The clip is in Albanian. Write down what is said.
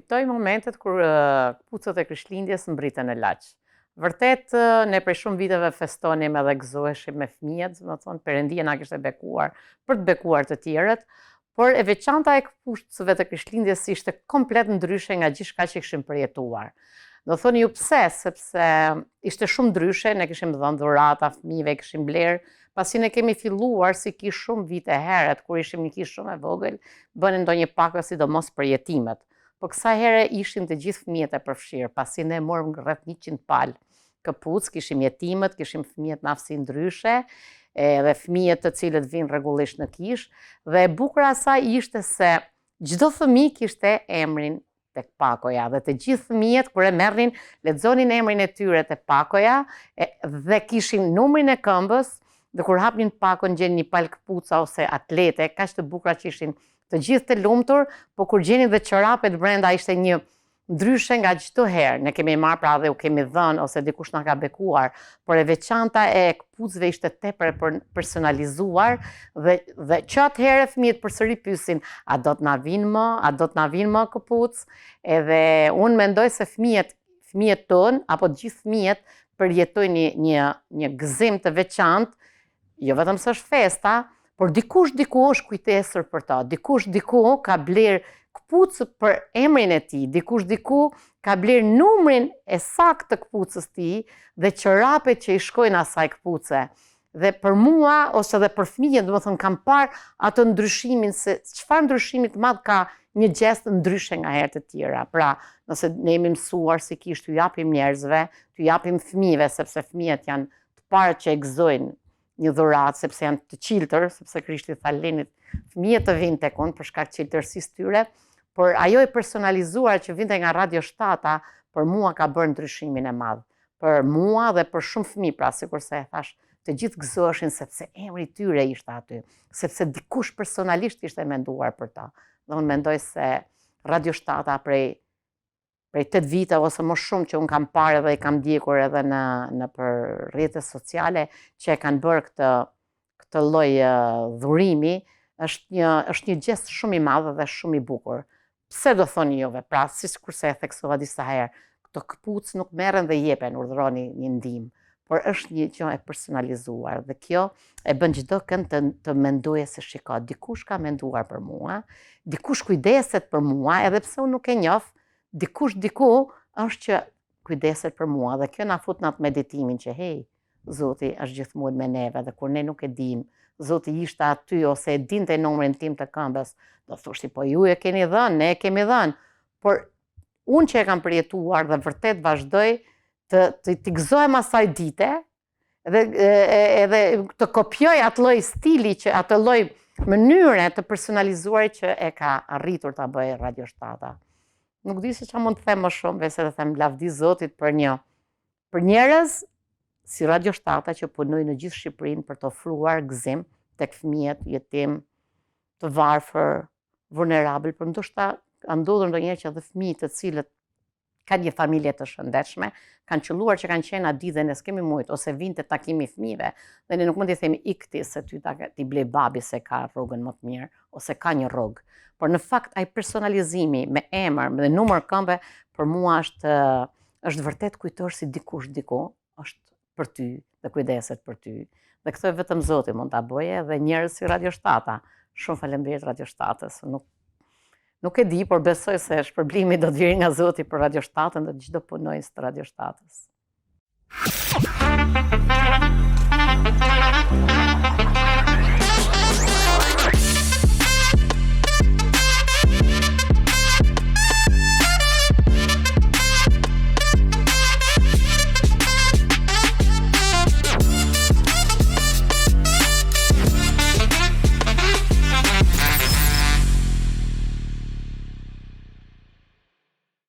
kujtoj momentet kur kputucët e Krishtlindjes mbritën në laç. Vërtet, ne prej shumë viteve festonim edhe gëzoheshim me fëmijët, do të thonë Perëndia na kishte bekuar për të bekuar të tjerët, por e veçanta e kputucëve të Krishtlindjes ishte komplet ndryshe nga gjithçka që kishim përjetuar. Do thoni ju pse, sepse ishte shumë ndryshe, ne kishim dhënë dhurata fëmijëve, kishim blerë, pasi ne kemi filluar si kish shumë vite herët, kur ishim një kish shumë e vogël, bënin ndonjë pakë sidomos për jetimet. Po kësaj here ishim të gjithë fëmijët e përfshirë, pasi ne morëm rreth 100 palë këpucë, kishim jetimet, kishim fëmijët në aftësi ndryshe, edhe fëmijët të cilët vinë rregullisht në kish, dhe e bukur asaj ishte se çdo fëmijë kishte emrin tek pakoja, dhe të gjithë fëmijët kur e merrnin, lexonin emrin e tyre te pakoja dhe kishin numrin e këmbës, dhe kur hapnin pakon gjenin një palë këpuca ose atlete, kaq të bukura që ishin të gjithë të lumtur, po kur gjenin dhe çorapet brenda ishte një ndryshe nga çdo herë. Ne kemi marrë pra dhe u kemi dhënë ose dikush na ka bekuar, por e veçanta e këpucëve ishte tepër personalizuar dhe që atëherë fëmijët përsëri pyesin, a do të na vinë më këpucë? Edhe unë mendoj se fëmijët tonë apo të gjithë fëmijët përjetojnë një gëzim të veçantë, jo vetëm se është festa, por dikush diku është kujtesur për ta, dikush diku ka blerë këpucë për emrin e tij, dikush diku ka blerë numrin e saktë të këpucës tij dhe çorapet që i shkojnë asaj këpuce. Dhe për mua ose dhe për fëmijët, domethënë kam parë atë ndryshimin se çfarë ndryshimi të madh ka një gjest ndryshe nga herët e tjera. Pra, nëse ne jemi mësuar si kish t'u japim njerëzve, t'u japim fëmijëve, sepse fëmijët janë të parët që e gëzojnë një dhuratë, sepse janë të qiltër, sepse Krishti tha lenit fëmijët të vinë tek unë për shkak të qiltërsisë tyre, por ajo e personalizuar që vinte nga Radio Shtata, për mua ka bërë ndryshimin e madh. Për mua dhe për shumë fëmijë, pra sikurse e thash, të gjithë gëzoheshin sepse emri i tyre ishte aty, sepse dikush personalisht ishte menduar për ta. Dhe unë mendoj se Radio Shtata prej 8 vite ose më shumë që unë kam parë dhe i kam ndjekur edhe në për rrjetet sociale që e kanë bërë këtë lloj dhurimi, është një gjest shumë i madh dhe shumë i bukur. Pse do thoni juve? Pra, sikurse e theksova disa herë, këto këpucë nuk merren dhe jepen, urdhëroni një ndihmë, por është një gjë e personalizuar dhe kjo e bën çdo kënd të mendojë se shiko, dikush ka menduar për mua, dikush kujdeset për mua, edhe pse unë nuk e njoh, dikush diku është që kujdeset për mua dhe kjo na fut në atë meditimin që hey, Zoti është gjithmonë me neve dhe kur ne nuk e dim, Zoti ishte aty ose e dinte numrin tim të këmbës, do thoshti po ju e keni dhënë, ne e kemi dhënë, por unë që e kam përjetuar dhe vërtet vazhdoj të gëzohem asaj dite edhe të kopjoj atë lloj stili, atë lloj mënyre të personalizuar që e ka arritur ta bëjë Radio Shtata. Nuk di se çfarë mund të them më shumë, veçse të them lavdi Zotit për njerëz si Radio Shtata që punojnë në gjithë Shqipërinë për të ofruar gëzim tek fëmijët jetim, të varfër, vulnerabël, por ndoshta ka ndodhur ndonjëherë që edhe fëmijë të cilët kanë një familje të shëndetshme, kanë qelluar që kanë qenë atë ditë dhe ne s'kemi mujt, ose vinë te takimi i fëmijëve, dhe ne nuk mund t'i themi ikti se ti blej babi se ka rrogën më të mirë, ose ka një rrogë. Por në fakt ai personalizimi me emër dhe numër këmbe për mua është vërtet kujtosh si dikush diku është për ty dhe kujdeset për ty. Dhe këtë vetëm Zoti mund ta bëjë dhe njerëz si Radio Shtata. Shumë faleminderit Radio Shtatës. Nuk e di, por besoj se shpërblimi do të vijë nga Zoti për Radio Shtatën dhe çdo punonjës të Radio Shtatës.